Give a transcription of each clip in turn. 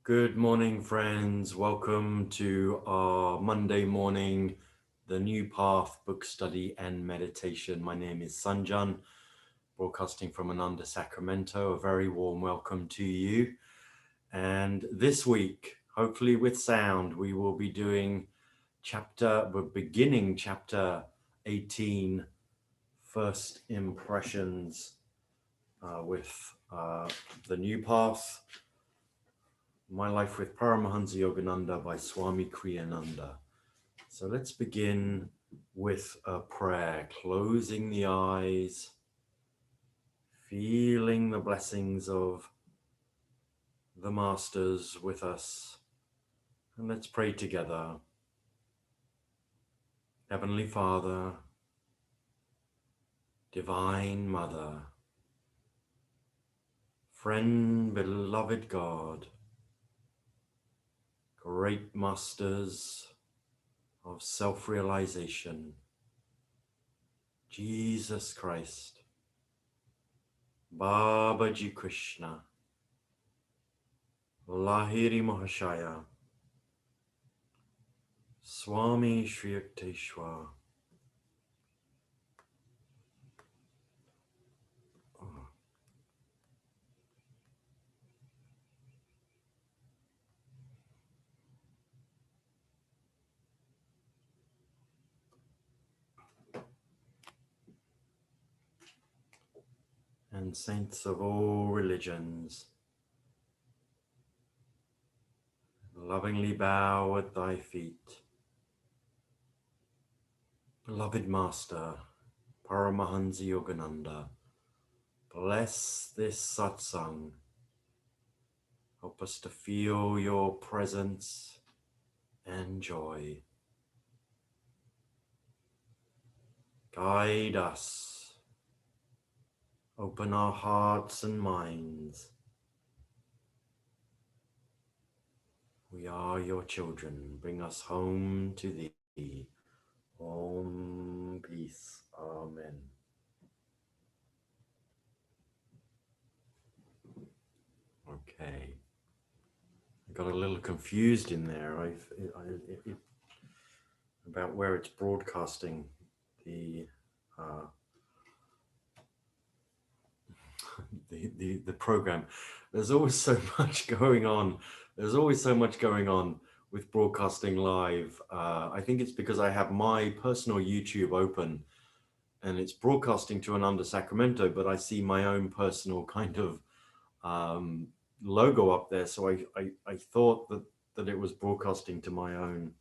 Good morning, friends. Welcome to our Monday morning, the New Path book study and meditation. My name is Sanjan, broadcasting from Ananda, Sacramento. A very warm welcome to you. And this week, hopefully with sound, we will be doing we're beginning chapter 18, First Impressions, with the New Path. My Life with Paramhansa Yogananda by Swami Kriyananda. So let's begin with a prayer, closing the eyes, feeling the blessings of the masters with us. And let's pray together. Heavenly Father, Divine Mother, friend, beloved God, great masters of self-realization, Jesus Christ, Babaji Krishna, Lahiri Mahashaya, Swami Sri Yukteswar, and saints of all religions, lovingly bow at thy feet. Beloved Master, Paramhansa Yogananda, bless this satsang. Help us to feel your presence and joy. Guide us. Open our hearts and minds. We are your children. Bring us home to thee. Om, peace. Amen. Okay. I got a little confused in there about where it's broadcasting the the program. There's always so much going on. There's always so much going on with broadcasting live. I think it's because I have my personal YouTube open and it's broadcasting to Ananda Sacramento, but I see my own personal kind of logo up there. So I thought that it was broadcasting to my own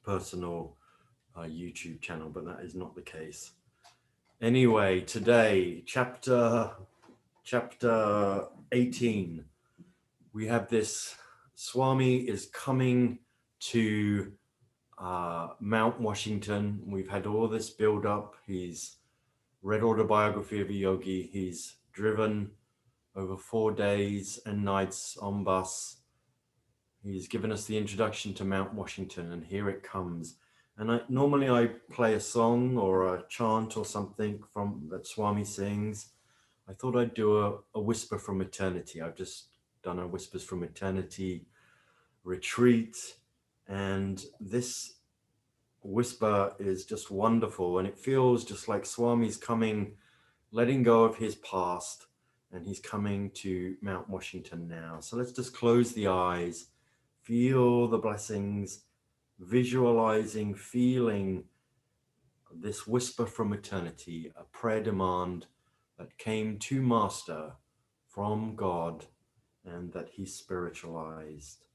personal YouTube channel, but that is not the case. Anyway, today, chapter 18, we have this, Swami is coming to Mount Washington. We've had all this build up. He's read Autobiography of a Yogi. He's driven over 4 days and nights on bus. He's given us the introduction to Mount Washington, and here it comes. And normally I play a song or a chant or something from that Swami sings. I thought I'd do a Whisper from Eternity. I've just done a Whispers from Eternity retreat, and this whisper is just wonderful, and it feels just like Swami's coming, letting go of his past, and he's coming to Mount Washington now. So let's just close the eyes, feel the blessings, visualizing, feeling this whisper from eternity, a prayer demand that came to Master from God and that he spiritualized.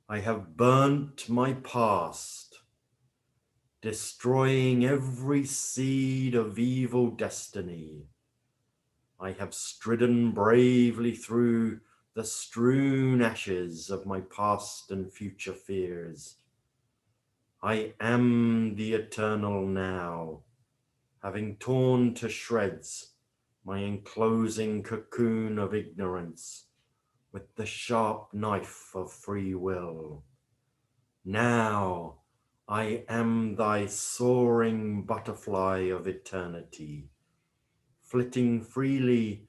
I have burnt my past, destroying every seed of evil destiny. I have stridden bravely through the strewn ashes of my past and future fears. I am the eternal now, having torn to shreds my enclosing cocoon of ignorance with the sharp knife of free will. Now I am thy soaring butterfly of eternity, flitting freely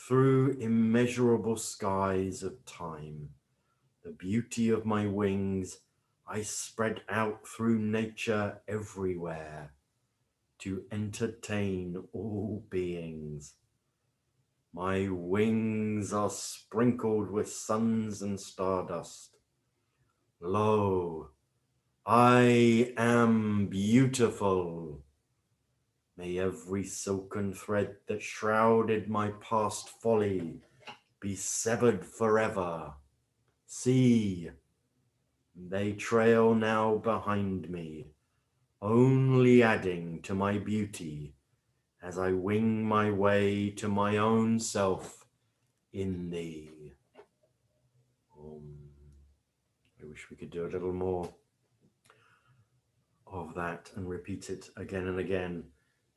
through immeasurable skies of time. The beauty of my wings I spread out through nature everywhere to entertain all beings. My wings are sprinkled with suns and stardust. Lo, I am beautiful. May every silken thread that shrouded my past folly be severed forever. See, they trail now behind me, only adding to my beauty as I wing my way to my own self in thee. I wish we could do a little more of that and repeat it again and again.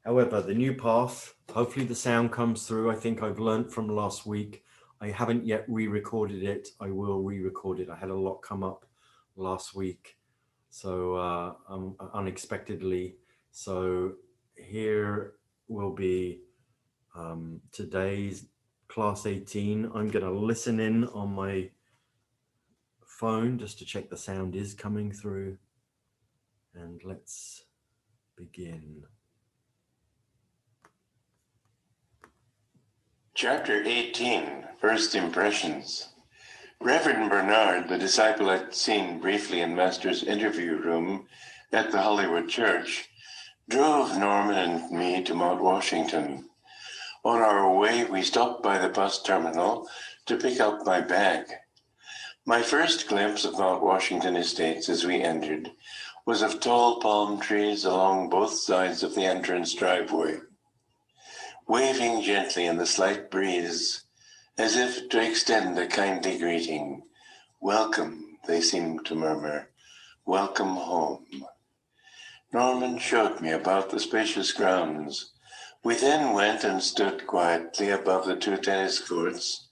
However, the new path, hopefully the sound comes through. I think I've learned from last week. I haven't yet re-recorded it. I will re-record it. I had a lot come up last week, so unexpectedly. So here will be today's class 18. I'm going to listen in on my phone just to check the sound is coming through. And let's begin. Chapter 18, First Impressions. Reverend Bernard, the disciple I'd seen briefly in Master's interview room at the Hollywood Church, drove Norman and me to Mount Washington. On our way, we stopped by the bus terminal to pick up my bag. My first glimpse of Mount Washington Estates as we entered was of tall palm trees along both sides of the entrance driveway, waving gently in the slight breeze, as if to extend a kindly greeting. Welcome, they seemed to murmur. Welcome home. Norman showed me about the spacious grounds. We then went and stood quietly above the 2 tennis courts,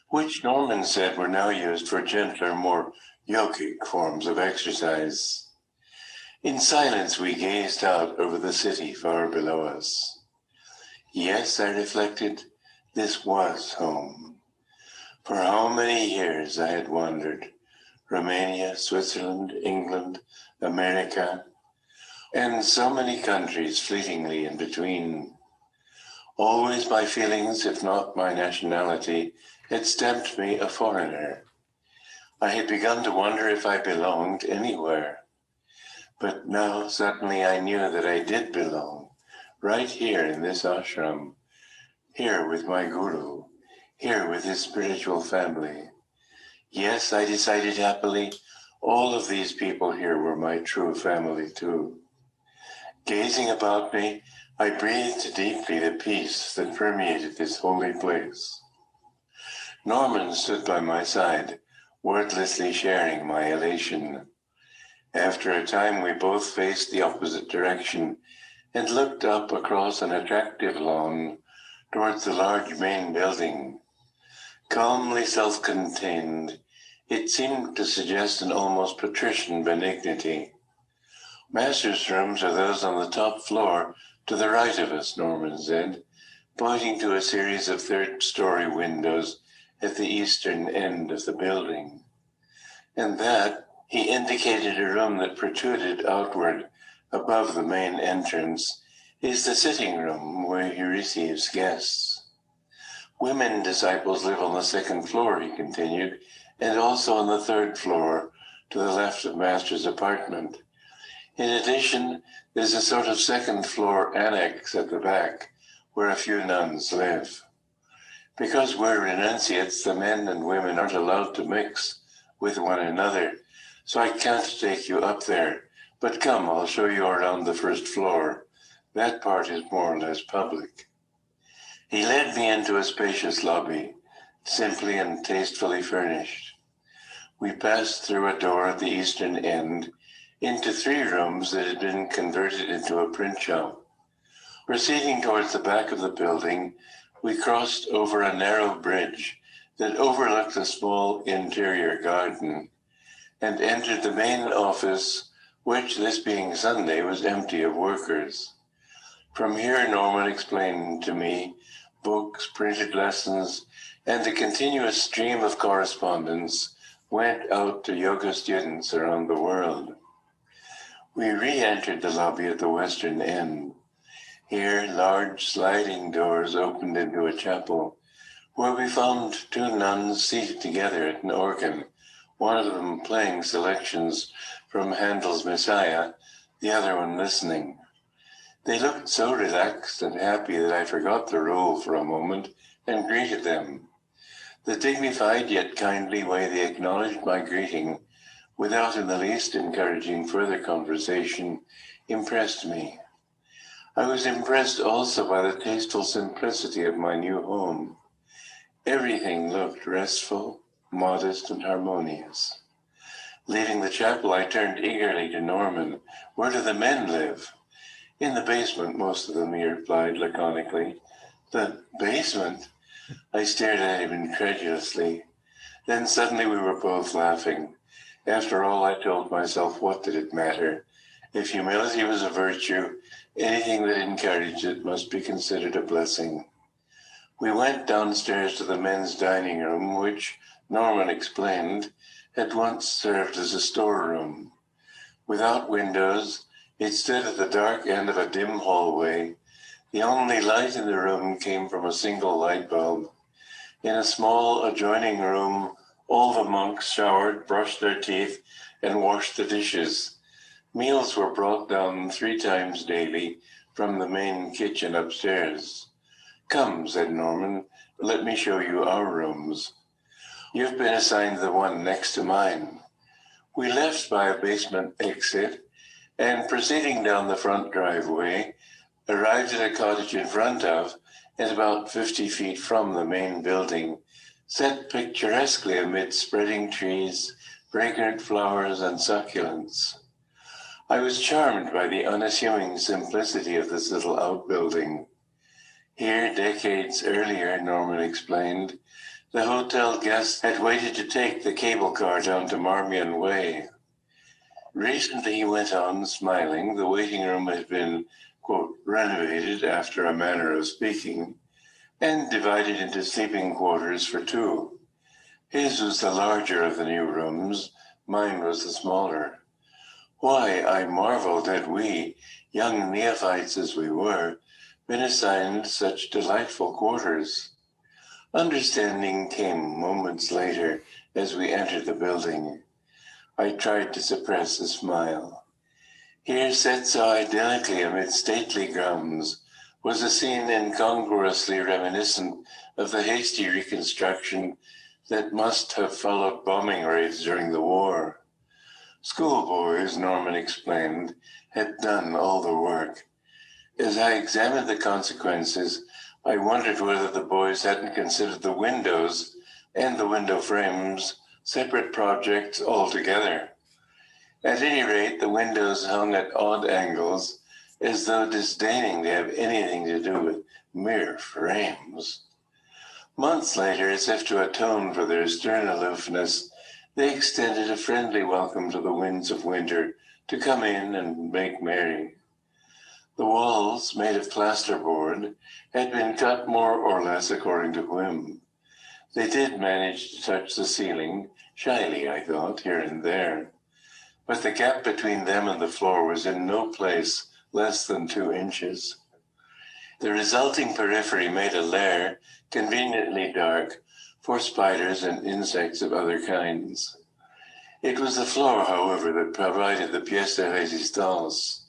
which Norman said were now used for gentler, more yogic forms of exercise. In silence, we gazed out over the city far below us. Yes, I reflected, this was home. For how many years I had wandered, Romania, Switzerland, England, America, and so many countries fleetingly in between. Always my feelings, if not my nationality, had stamped me a foreigner. I had begun to wonder if I belonged anywhere. But now suddenly I knew that I did belong, right here in this ashram, here with my guru, here with his spiritual family. Yes, I decided happily, all of these people here were my true family too. Gazing about me, I breathed deeply the peace that permeated this holy place. Norman stood by my side, wordlessly sharing my elation. After a time, we both faced the opposite direction and looked up across an attractive lawn towards the large main building. Calmly self-contained, it seemed to suggest an almost patrician benignity. Master's rooms are those on the top floor to the right of us, Norman said, pointing to a series of third-story windows at the eastern end of the building. And that, he indicated a room that protruded outward above the main entrance, is the sitting room where he receives guests. Women disciples live on the second floor, he continued, and also on the third floor to the left of Master's apartment. In addition, there's a sort of second floor annex at the back where a few nuns live. Because we're renunciates, the men and women aren't allowed to mix with one another, so I can't take you up there. But come, I'll show you around the first floor. That part is more or less public. He led me into a spacious lobby, simply and tastefully furnished. We passed through a door at the eastern end into 3 rooms that had been converted into a print shop. Proceeding towards the back of the building, we crossed over a narrow bridge that overlooked a small interior garden and entered the main office, which, this being Sunday, was empty of workers. From here, Norman explained to me, books, printed lessons, and the continuous stream of correspondence went out to yoga students around the world. We re-entered the lobby at the western end. Here, large sliding doors opened into a chapel, where we found two nuns seated together at an organ, one of them playing selections from Handel's Messiah, the other one listening. They looked so relaxed and happy that I forgot the role for a moment and greeted them. The dignified yet kindly way they acknowledged my greeting, without in the least encouraging further conversation, impressed me. I was impressed also by the tasteful simplicity of my new home. Everything looked restful, modest, and harmonious. Leaving the chapel, I turned eagerly to Norman. "Where do the men live?" "In the basement, most of them," he replied laconically. "The basement?" I stared at him incredulously. Then suddenly we were both laughing. After all, I told myself, what did it matter? If humility was a virtue, anything that encouraged it must be considered a blessing. We went downstairs to the men's dining room, which, Norman explained, had once served as a storeroom. Without windows, it stood at the dark end of a dim hallway. The only light in the room came from a single light bulb. In a small adjoining room, all the monks showered, brushed their teeth, and washed the dishes. Meals were brought down 3 times daily from the main kitchen upstairs. "Come," said Norman, "let me show you our rooms. You've been assigned the one next to mine." We left by a basement exit, and proceeding down the front driveway, arrived at a cottage in front of, and about 50 feet from the main building, set picturesquely amid spreading trees, fragrant flowers, and succulents. I was charmed by the unassuming simplicity of this little outbuilding. Here, decades earlier, Norman explained, the hotel guests had waited to take the cable car down to Marmion Way. Recently, he went on, smiling, the waiting room had been, quote, renovated after a manner of speaking, and divided into sleeping quarters for 2. His was the larger of the new rooms, mine was the smaller. Why, I marveled had we, young neophytes as we were, been assigned such delightful quarters. Understanding came moments later as we entered the building. I tried to suppress a smile. Here, set so idyllically amid stately grounds, was a scene incongruously reminiscent of the hasty reconstruction that must have followed bombing raids during the war. Schoolboys, Norman explained, had done all the work. As I examined the consequences, I wondered whether the boys hadn't considered the windows and the window frames separate projects altogether. At any rate, the windows hung at odd angles, as though disdaining to have anything to do with mere frames. Months later, as if to atone for their stern aloofness, they extended a friendly welcome to the winds of winter to come in and make merry. The walls, made of plasterboard, had been cut more or less according to whim. They did manage to touch the ceiling, shyly, I thought, here and there. But the gap between them and the floor was in no place less than 2 inches. The resulting periphery made a lair, conveniently dark, for spiders and insects of other kinds. It was the floor, however, that provided the pièce de résistance.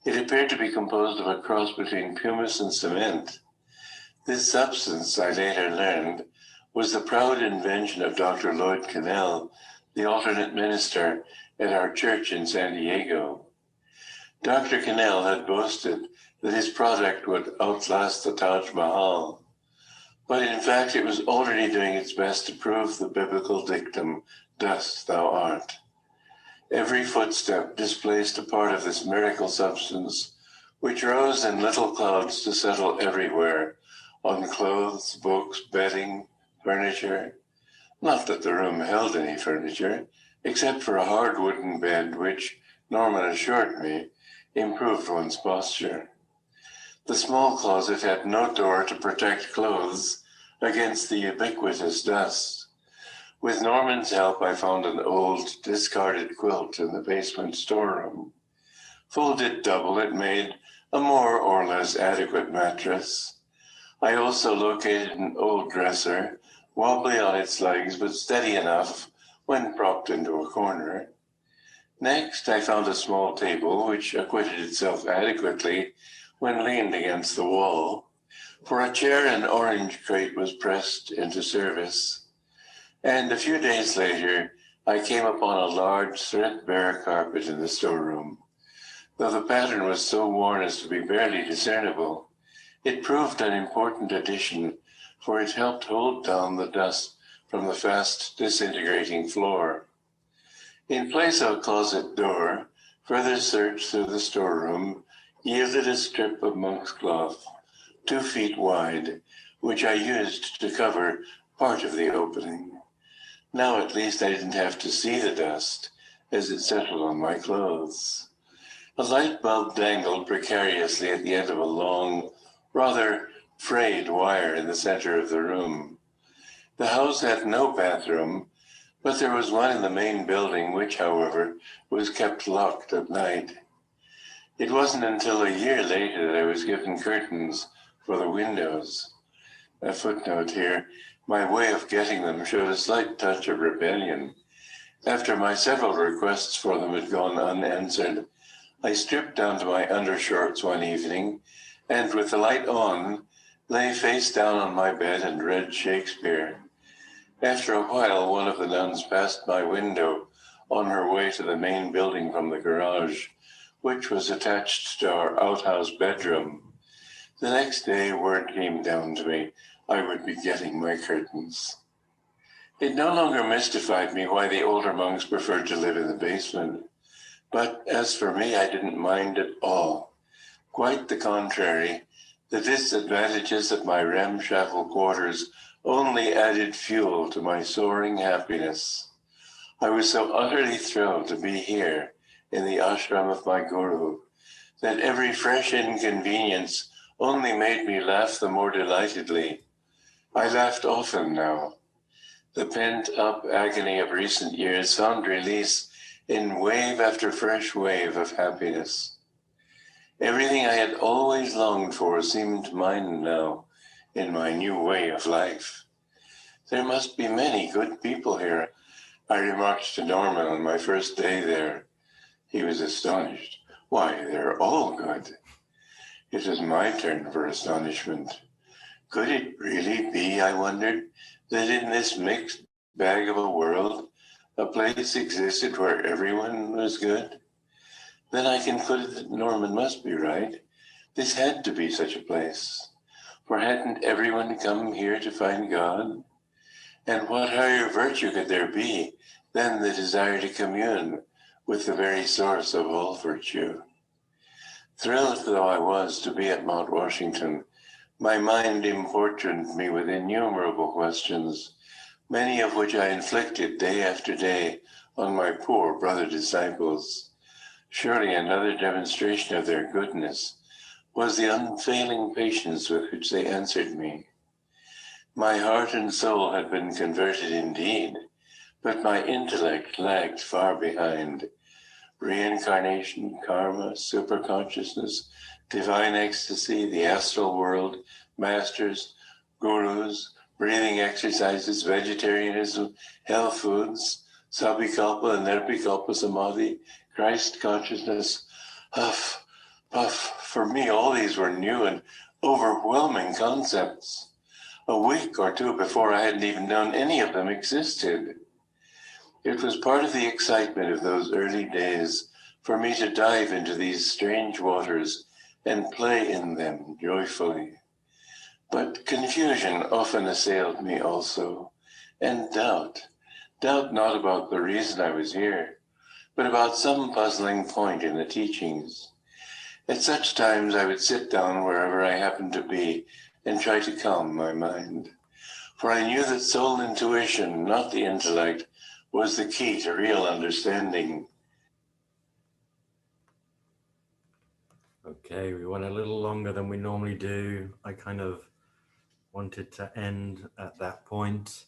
It appeared to be composed of a cross between pumice and cement. This substance, I later learned, was the proud invention of Dr. Lloyd Cannell, the alternate minister at our church in San Diego. Dr. Cannell had boasted that his product would outlast the Taj Mahal, but in fact it was already doing its best to prove the biblical dictum, "Dust thou art." Every footstep displaced a part of this miracle substance, which rose in little clouds to settle everywhere, on clothes, books, bedding, furniture. Not that the room held any furniture, except for a hard wooden bed which, Norman assured me, improved one's posture. The small closet had no door to protect clothes against the ubiquitous dust. With Norman's help, I found an old, discarded quilt in the basement storeroom. Folded double, it made a more or less adequate mattress. I also located an old dresser, wobbly on its legs but steady enough when propped into a corner. Next, I found a small table which acquitted itself adequately when leaned against the wall. For a chair, an orange crate was pressed into service. And a few days later, I came upon a large threadbare carpet in the storeroom. Though the pattern was so worn as to be barely discernible, it proved an important addition, for it helped hold down the dust from the fast disintegrating floor. In place of a closet door, further search through the storeroom yielded a strip of monk's cloth, 2 feet wide, which I used to cover part of the opening. Now at least I didn't have to see the dust as it settled on my clothes. A light bulb dangled precariously at the end of a long, rather frayed wire in the center of the room. The house had no bathroom, but there was one in the main building, which, however, was kept locked at night. It wasn't until a year later that I was given curtains for the windows. A footnote here, my way of getting them showed a slight touch of rebellion. After my several requests for them had gone unanswered, I stripped down to my undershorts one evening, and with the light on, lay face down on my bed and read Shakespeare. After a while, one of the nuns passed my window on her way to the main building from the garage, which was attached to our outhouse bedroom. The next day, word came down to me I would be getting my curtains. It no longer mystified me why the older monks preferred to live in the basement. But as for me, I didn't mind at all. Quite the contrary, the disadvantages of my ramshackle quarters only added fuel to my soaring happiness. I was so utterly thrilled to be here in the ashram of my guru that every fresh inconvenience only made me laugh the more delightedly. I laughed often now. The pent-up agony of recent years found release in wave after fresh wave of happiness. Everything I had always longed for seemed mine now in my new way of life. There must be many good people here, I remarked to Norman on my first day there. He was astonished. Why, they're all good. It was my turn for astonishment. Could it really be, I wondered, that in this mixed bag of a world, a place existed where everyone was good? Then I concluded that Norman must be right. This had to be such a place. For hadn't everyone come here to find God? And what higher virtue could there be than the desire to commune with the very source of all virtue? Thrilled though I was to be at Mount Washington, my mind importuned me with innumerable questions, many of which I inflicted day after day on my poor brother disciples. Surely another demonstration of their goodness was the unfailing patience with which they answered me. My heart and soul had been converted indeed, but my intellect lagged far behind. Reincarnation, karma, superconsciousness, divine ecstasy, the astral world, masters, gurus, breathing exercises, vegetarianism, health foods, sabhikalpa and nirvikalpa samadhi, Christ consciousness, huff, puff. For me, all these were new and overwhelming concepts. A week or two before, I hadn't even known any of them existed. It was part of the excitement of those early days for me to dive into these strange waters and play in them joyfully. But confusion often assailed me also, and doubt not about the reason I was here, but about some puzzling point in the teachings. At such times, I would sit down wherever I happened to be and try to calm my mind, for I knew that soul intuition, not the intellect, was the key to real understanding. Okay, we went a little longer than we normally do. I kind of wanted to end at that point.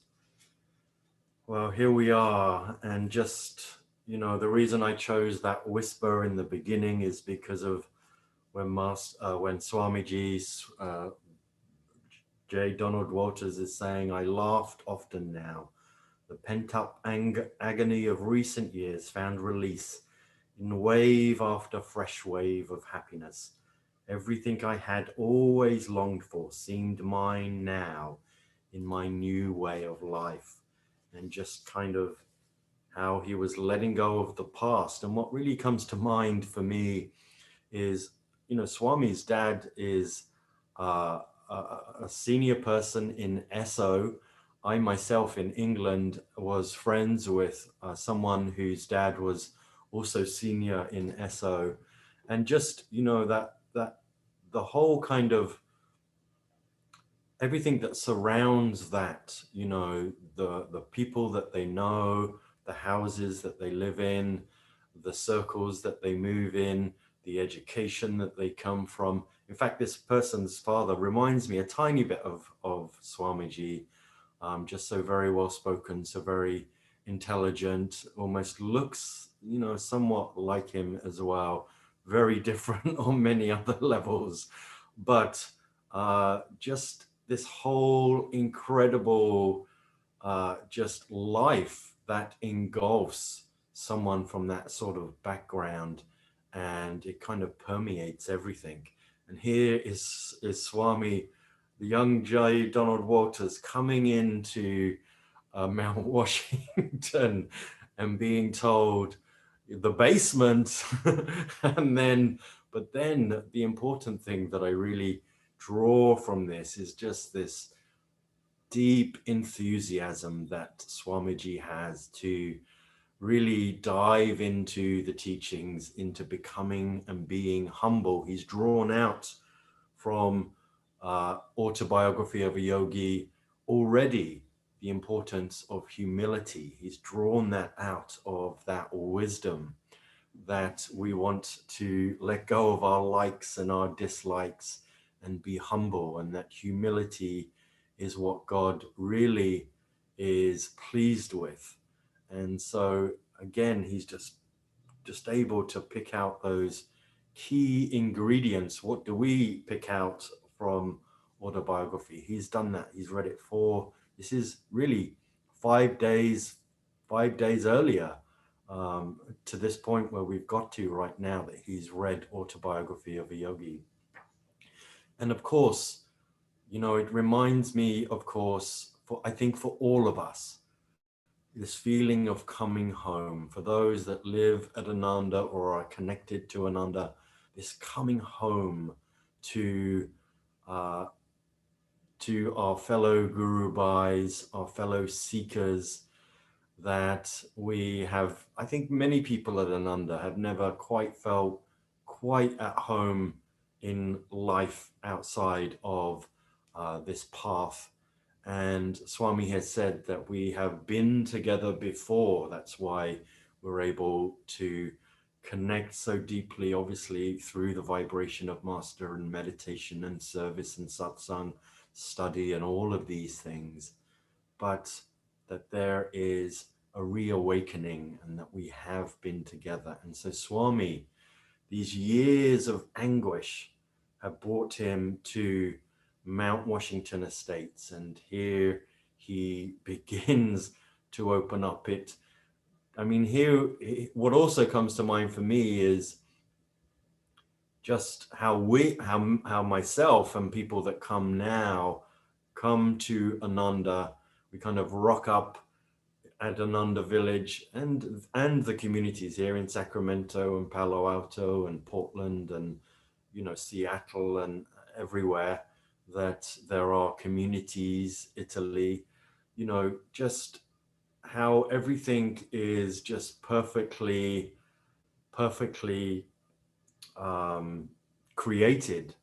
Well, here we are, and just, the reason I chose that whisper in the beginning is because of when Swamiji, J. Donald Walters is saying, I laughed often now. The pent-up agony of recent years found release in wave after fresh wave of happiness. Everything I had always longed for seemed mine now in my new way of life. And just kind of how he was letting go of the past. And what really comes to mind for me is, Swami's dad is a senior person in SO. I myself in England was friends with someone whose dad was also senior in SO. And just, that the whole kind of everything that surrounds that, the people that they know, the houses that they live in, the circles that they move in, the education that they come from. In fact, this person's father reminds me a tiny bit of Swamiji, just so very well spoken, so very intelligent, almost looks, somewhat like him as well. Very different on many other levels, but just this whole incredible just life that engulfs someone from that sort of background, and it kind of permeates everything. And here is Swami, the young J. Donald Walters, coming into Mount Washington and being told the basement but then the important thing that I really draw from this is just this deep enthusiasm that Swamiji has to really dive into the teachings, into becoming and being humble. He's drawn out from Autobiography of a Yogi already the importance of humility. He's drawn that out of that wisdom, that we want to let go of our likes and our dislikes and be humble, and that humility is what God really is pleased with. And so again, he's just able to pick out those key ingredients. What do we pick out from autobiography? He's done that. He's read it this is really 5 days earlier, to this point where we've got to right now, that he's read Autobiography of a Yogi. And of course, it reminds me, of course, I think for all of us, this feeling of coming home. For those that live at Ananda or are connected to Ananda, this coming home to our fellow Guru Bhais, our fellow seekers, that we have, I think many people at Ananda have never quite felt quite at home in life outside of this path. And Swami has said that we have been together before. That's why we're able to connect so deeply, obviously, through the vibration of Master and meditation and service and satsang study and all of these things. But that there is a reawakening and that we have been together. And so Swami, these years of anguish have brought him to Mount Washington Estates, and here he begins to open up it. I mean, here, what also comes to mind for me is just how myself and people that come now come to Ananda. We kind of rock up at Ananda Village and the communities here in Sacramento and Palo Alto and Portland and Seattle and everywhere, that there are communities, Italy, just how everything is just perfectly created.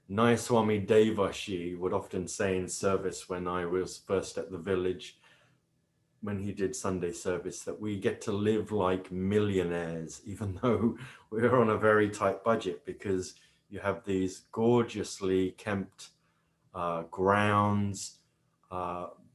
Nayaswami Devashi would often say in service when I was first at the village, when he did Sunday service, that we get to live like millionaires, even though we're on a very tight budget, because You have these gorgeously kept grounds,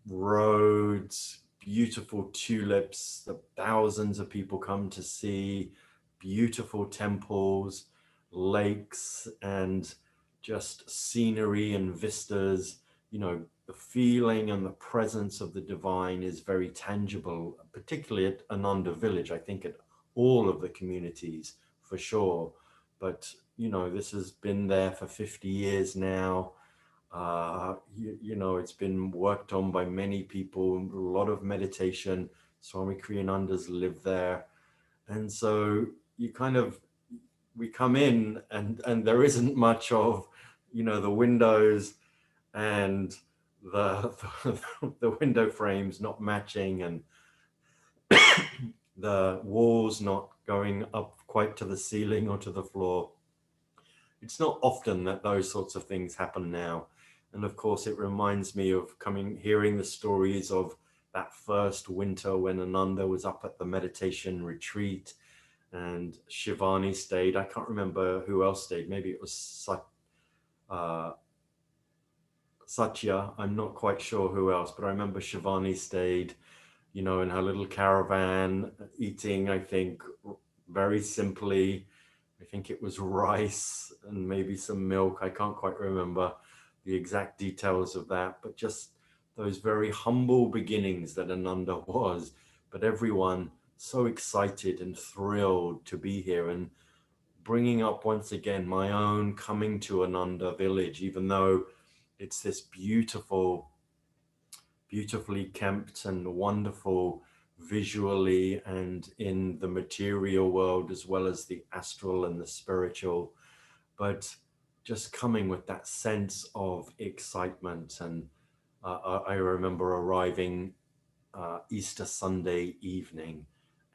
roads, beautiful tulips that thousands of people come to see, beautiful temples, lakes, and just scenery and vistas. You know, the feeling and the presence of the divine is very tangible, particularly at Ananda village. I think at all of the communities for sure. But, you know, this has been there for 50 years now. You know, it's been worked on by many people, a lot of meditation. Swami Kriyananda's lived there. And so you kind of, we come in and there isn't much of, you know, the windows and the window frames not matching and the walls not going up quite to the ceiling or to the floor. It's not often that those sorts of things happen now. And of course, it reminds me of hearing the stories of that first winter when Ananda was up at the meditation retreat and Shivani stayed. I can't remember who else stayed. Maybe it was Satya. I'm not quite sure who else, but I remember Shivani stayed, you know, in her little caravan, eating, I think, very simply. I think it was rice and maybe some milk. I can't quite remember the exact details of that, but just those very humble beginnings that Ananda was, but everyone so excited and thrilled to be here, and bringing up once again my own coming to Ananda village, even though it's this beautifully kept and wonderful visually and in the material world as well as the astral and the spiritual, but just coming with that sense of excitement. And I remember arriving Easter Sunday evening,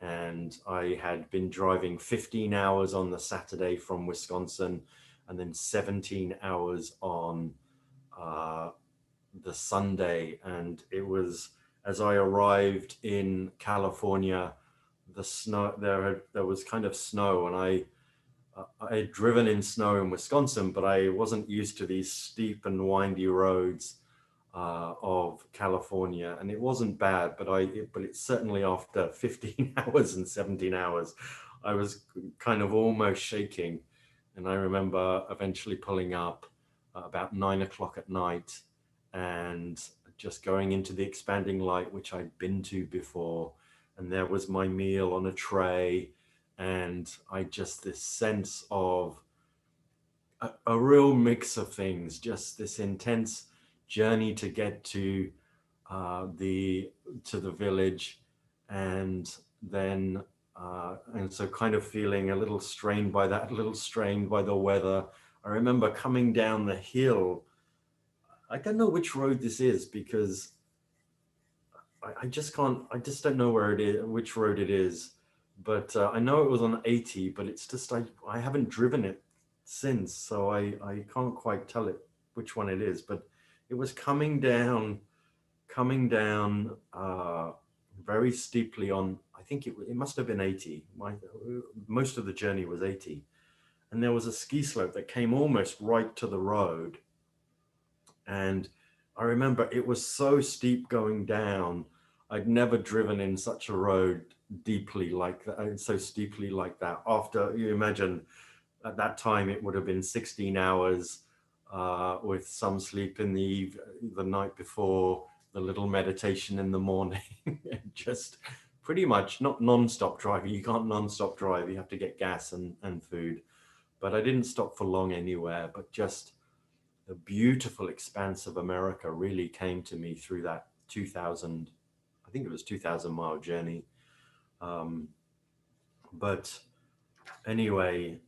and I had been driving 15 hours on the Saturday from Wisconsin and then 17 hours on the Sunday. And it was, as I arrived in California, the snow, there was kind of snow, and I had driven in snow in Wisconsin, but I wasn't used to these steep and windy roads of California, and it wasn't bad, but it's certainly after 15 hours and 17 hours, I was kind of almost shaking. And I remember eventually pulling up about 9 o'clock at night and just going into the expanding light, which I'd been to before. And there was my meal on a tray. And I just, this sense of a real mix of things, just this intense journey to get to the village, and then and so kind of feeling a little strained by that, a little strained by the weather. I remember coming down the hill. I don't know which road this is because I just don't know where it is, which road it is, but I know it was on 80, but it's just, I haven't driven it since, so I can't quite tell it which one it is, but it was coming down very steeply on, I think it must have been 80. Most of the journey was 80. And there was a ski slope that came almost right to the road. And I remember it was so steep going down. I'd never driven in such a road deeply like that, so steeply like that. After, you imagine, at that time it would have been 16 hours with some sleep in the night before, the little meditation in the morning, just pretty much not non-stop driving. You can't non-stop drive, you have to get gas and food. But I didn't stop for long anywhere, but just the beautiful expanse of America really came to me through that 2000, I think it was 2,000-mile journey. But anyway,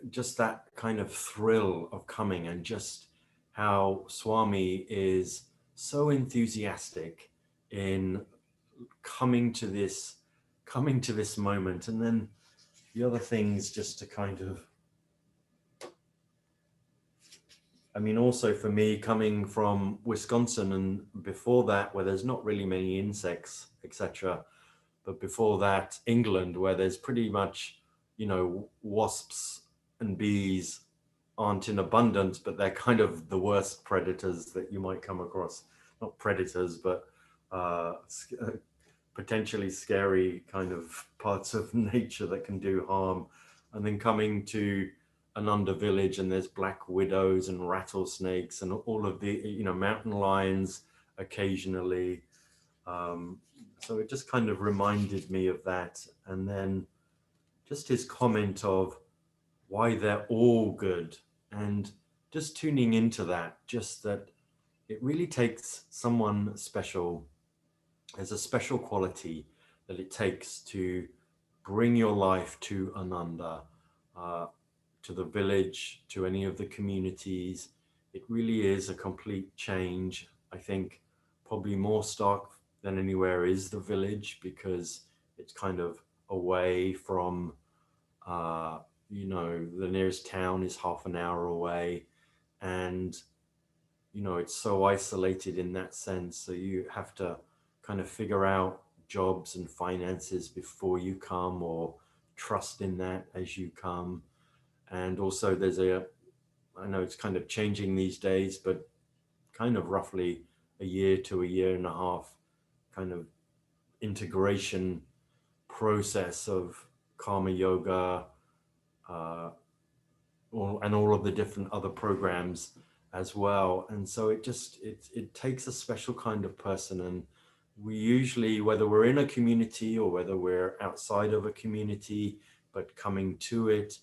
just that kind of thrill of coming, and just how Swami is so enthusiastic in coming to this moment. And then the other things, just to kind of, I mean, also for me, coming from Wisconsin and before that, where there's not really many insects, etc., but before that, England, where there's pretty much, you know, wasps and bees aren't in abundance, but they're kind of the worst predators that you might come across. Not predators, but potentially scary kind of parts of nature that can do harm. And then coming to Ananda village, and there's black widows and rattlesnakes and all of the, you know, mountain lions occasionally. So it just kind of reminded me of that. And then just his comment of why they're all good, and just tuning into that, just that it really takes someone special. There's a special quality that it takes to bring your life to Ananda, uh, to the village, to any of the communities. It really is a complete change. I think probably more stark than anywhere is the village, because it's kind of away from, you know, the nearest town is half an hour away. And, you know, it's so isolated in that sense. So you have to kind of figure out jobs and finances before you come, or trust in that as you come. And also there's I know it's kind of changing these days, but kind of roughly a year to a year and a half kind of integration process of karma yoga, and all of the different other programs as well. And so it takes a special kind of person. And we usually, whether we're in a community or whether we're outside of a community but coming to it,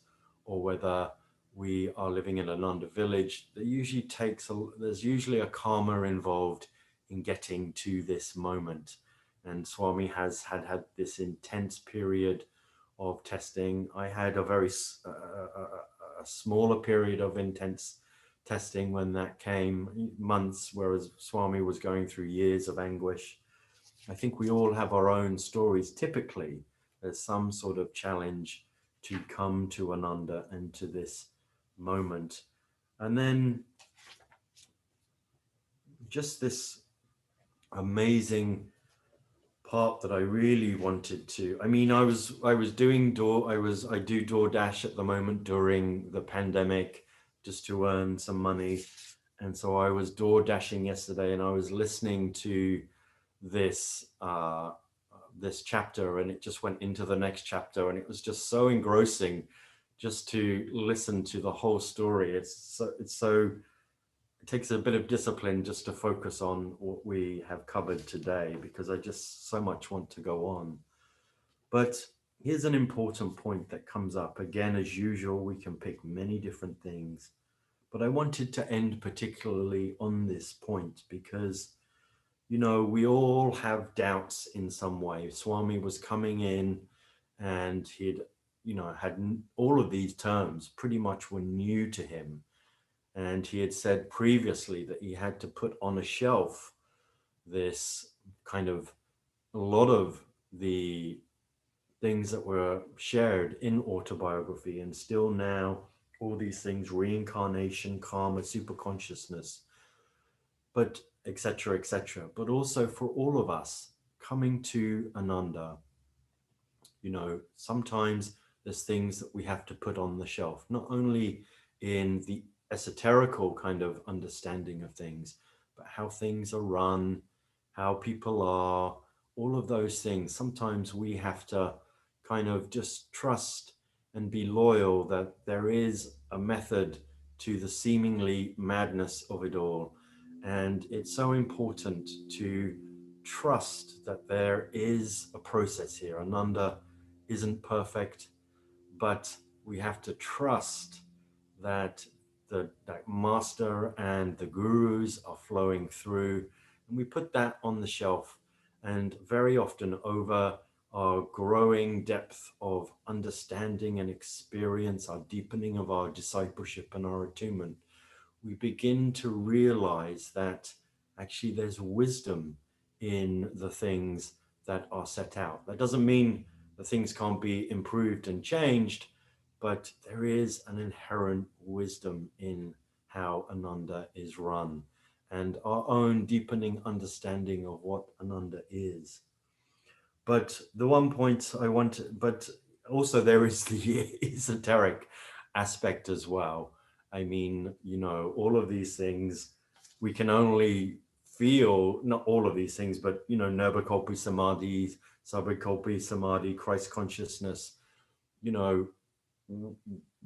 or whether we are living in an Ananda village, there's usually a karma involved in getting to this moment. And Swami has had this intense period of testing. I had a very a smaller period of intense testing when that came, months, whereas Swami was going through years of anguish. I think we all have our own stories. Typically, there's some sort of challenge to come to Ananda and to this moment. And then just this amazing part that I really wanted to, I mean, I do DoorDash at the moment during the pandemic, just to earn some money. And so I was DoorDashing yesterday, and I was listening to this this chapter, and it just went into the next chapter, and it was just so engrossing just to listen to the whole story. It takes a bit of discipline just to focus on what we have covered today, because I just so much want to go on. But here's an important point that comes up. Again, as usual, we can pick many different things, but I wanted to end particularly on this point because, you know, we all have doubts in some way. Swami was coming in, and he'd, you know, had all of these terms pretty much were new to him. And he had said previously that he had to put on a shelf this kind of, a lot of the things that were shared in autobiography, and still now all these things, reincarnation, karma, superconsciousness, but etc., etc. But also for all of us coming to Ananda, you know, sometimes there's things that we have to put on the shelf, not only in the esoterical kind of understanding of things, but how things are run, how people are, all of those things. Sometimes we have to kind of just trust and be loyal that there is a method to the seemingly madness of it all. And it's so important to trust that there is a process here. Ananda isn't perfect, but we have to trust that that master and the gurus are flowing through, and we put that on the shelf. And very often, over our growing depth of understanding and experience, our deepening of our discipleship and our attunement, we begin to realize that actually there's wisdom in the things that are set out. That doesn't mean the things can't be improved and changed, but there is an inherent wisdom in how Ananda is run, and our own deepening understanding of what Ananda is. But the one point I want, but also there is the esoteric aspect as well. I mean, you know, all of these things we can only feel, not all of these things, but, you know, Nirvikalpa Samadhi, Sabbakalpa Samadhi, Christ consciousness, you know,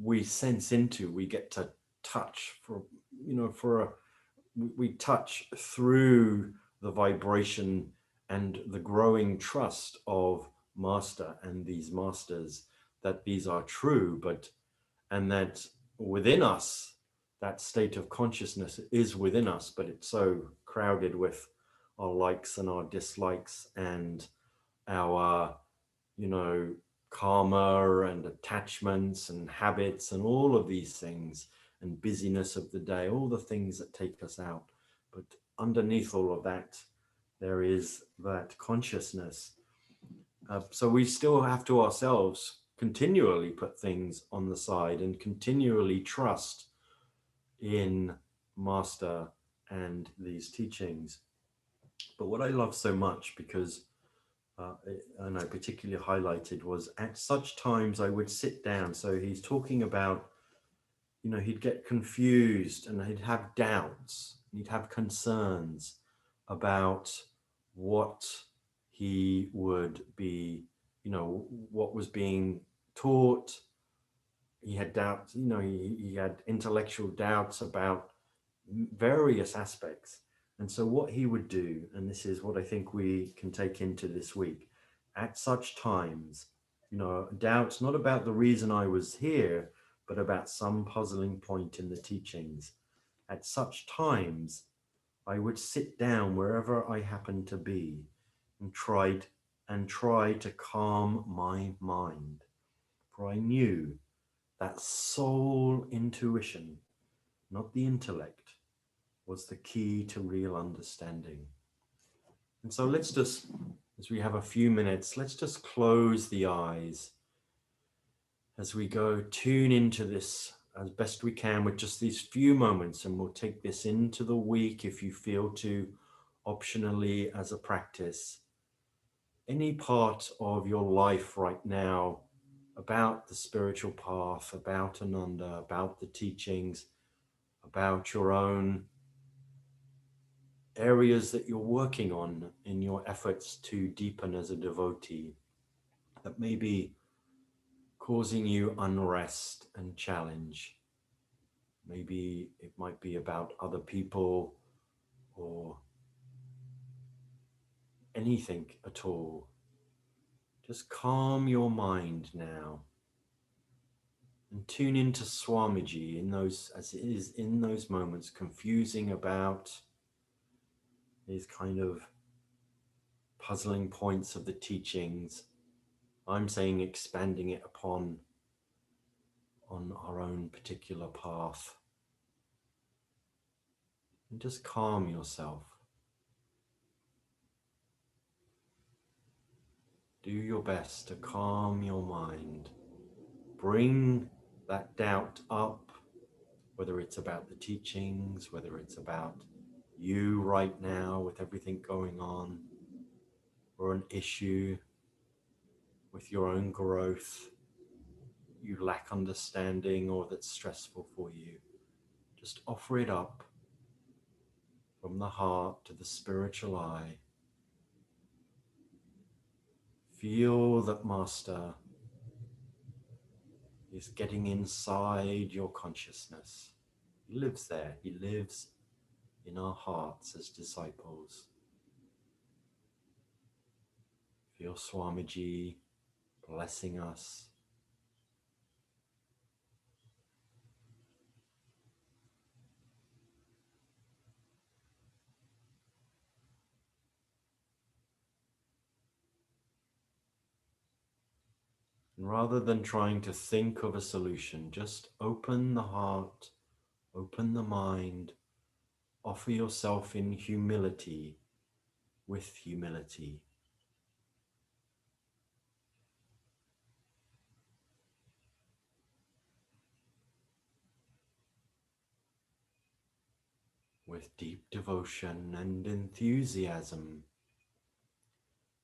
we sense into, we get to touch for, you know, we touch through the vibration and the growing trust of master and these masters, that these are true, but, and that within us, that state of consciousness is within us, but it's so crowded with our likes and our dislikes and our, you know, karma and attachments and habits and all of these things and busyness of the day, all the things that take us out. But underneath all of that, there is that consciousness. So we still have to ourselves continually put things on the side and continually trust in Master and these teachings. But what I love so much, because and I particularly highlighted, was at such times I would sit down. So he's talking about, you know, he'd get confused and he'd have doubts, he'd have concerns about what he would be, you know, what was being taught. He had doubts, you know, he had intellectual doubts about various aspects. And so what he would do, and this is what I think we can take into this week, at such times, you know, doubts not about the reason I was here, but about some puzzling point in the teachings. At such times, I would sit down wherever I happened to be and try to calm my mind. For I knew that soul intuition, not the intellect, was the key to real understanding. And so let's just, as we have a few minutes, let's just close the eyes as we go tune into this as best we can with just these few moments, and we'll take this into the week if you feel to, optionally as a practice. Any part of your life right now about the spiritual path, about Ananda, about the teachings, about your own areas that you're working on in your efforts to deepen as a devotee, that may be causing you unrest and challenge. Maybe it might be about other people or anything at all. Just calm your mind now and tune into Swamiji in those, as it is in those moments, confusing about these kind of puzzling points of the teachings. I'm saying expanding it upon on our own particular path. And just calm yourself. Do your best to calm your mind. Bring that doubt up, whether it's about the teachings, whether it's about you right now with everything going on, or an issue with your own growth, you lack understanding, or that's stressful for you. Just offer it up from the heart to the spiritual eye. Feel that Master is getting inside your consciousness. He lives there. He lives in our hearts as disciples. Feel Swamiji blessing us. And rather than trying to think of a solution, just open the heart, open the mind, offer yourself in humility, with humility. With deep devotion and enthusiasm,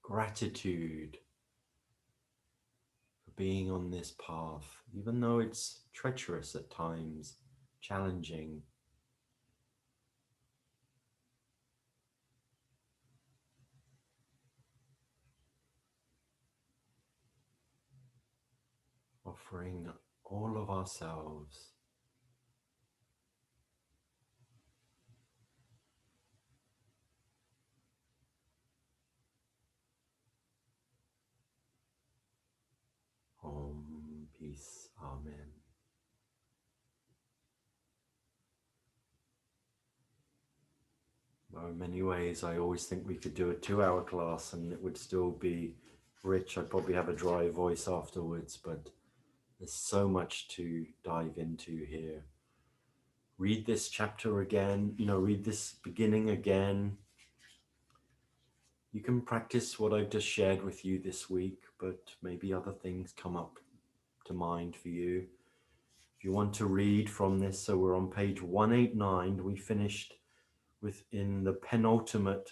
gratitude for being on this path, even though it's treacherous at times, challenging. Offering all of ourselves. Om, peace, amen. Well, in many ways, I always think we could do a 2-hour class and it would still be rich. I'd probably have a dry voice afterwards, but there's so much to dive into here. Read this chapter again, read this beginning again. You can practice what I've just shared with you this week, but maybe other things come up to mind for you. If you want to read from this, so we're on page 189. We finished within the penultimate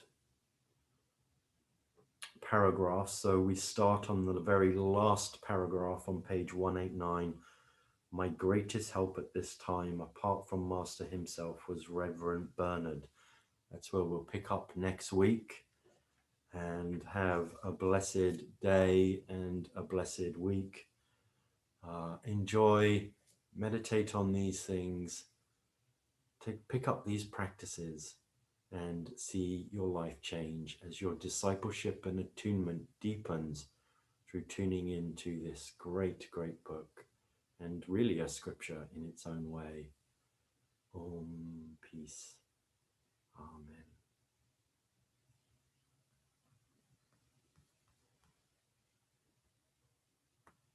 paragraph. So we start on the very last paragraph on page 189. My greatest help at this time, apart from Master himself, was Reverend Bernard. That's where we'll pick up next week, and have a blessed day and a blessed week. Enjoy, meditate on these things, pick up these practices and see your life change as your discipleship and attunement deepens through tuning into this great, great book, and really a scripture in its own way. Om, peace.